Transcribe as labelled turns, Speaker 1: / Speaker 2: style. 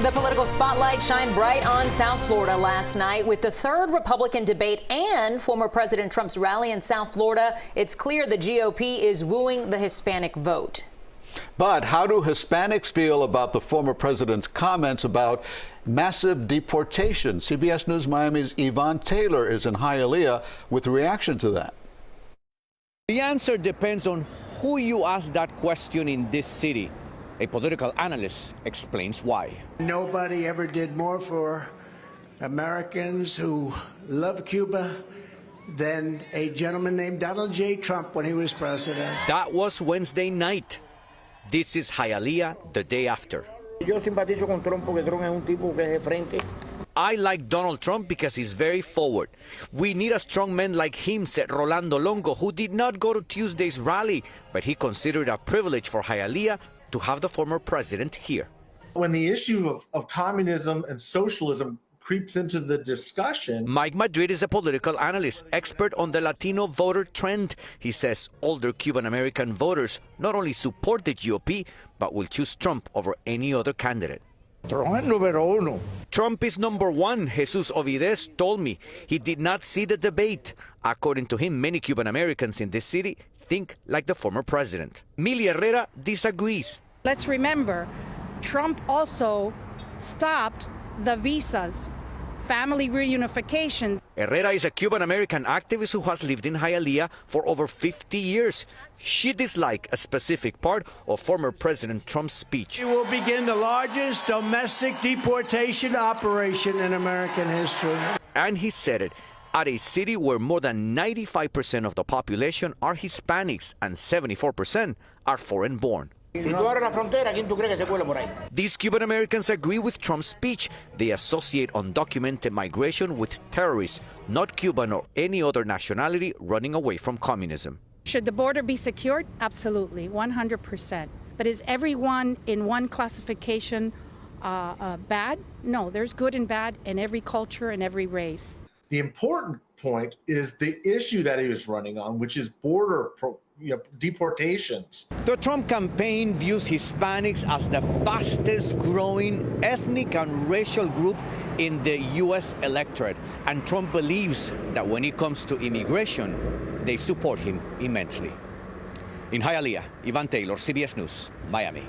Speaker 1: The political spotlight shined bright on South Florida last night with the third Republican debate and former President Trump's rally in South Florida. It's clear the GOP is wooing the Hispanic vote.
Speaker 2: But how do Hispanics feel about the former president's comments about massive deportation? CBS News Miami's Yvonne Taylor is in Hialeah with reaction to that.
Speaker 3: The answer depends on who you ask that question in this city. A political analyst explains why.
Speaker 4: Nobody ever did more for Americans who love Cuba than a gentleman named Donald J. Trump when he was president.
Speaker 3: That was Wednesday night. This is Hialeah the day after.
Speaker 5: Yo simpatizo con Trump porque Trump es un tipo que es de frente.
Speaker 3: I like Donald Trump because he's very forward. We need a strong man like him, said Rolando Longo, who did not go to Tuesday's rally, but he considered a privilege for Hialeah to have the former president here.
Speaker 6: When the issue of communism and socialism creeps into the discussion.
Speaker 3: Mike Madrid is a political analyst, expert on the Latino voter trend. He says older Cuban-American voters not only support the GOP, but will choose Trump over any other candidate.
Speaker 5: Trump es número uno.
Speaker 3: Trump is number one, Jesus Ovides told me. He did not see the debate. According to him, many Cuban-Americans in this city think like the former president. Mili Herrera disagrees.
Speaker 7: Let's remember, Trump also stopped the visas, family reunification.
Speaker 3: Herrera is a Cuban-American activist who has lived in Hialeah for over 50 years. She disliked a specific part of former President Trump's speech.
Speaker 4: It will begin the largest domestic deportation operation in American history.
Speaker 3: And he said it at a city where more than 95% of the population are Hispanics and 74% are foreign-born. These Cuban Americans agree with Trump's speech. They associate undocumented migration with terrorists, not Cuban or any other nationality running away from communism.
Speaker 7: Should the border be secured? Absolutely, 100%. But is everyone in one classification bad? No, there's good and bad in every culture and every race.
Speaker 6: The important point is the issue that he was running on, which is border deportations.
Speaker 3: The Trump campaign views Hispanics as the fastest growing ethnic and racial group in the U.S. electorate. And Trump believes that when it comes to immigration, they support him immensely. In Hialeah, Yvonne Taylor, CBS News, Miami.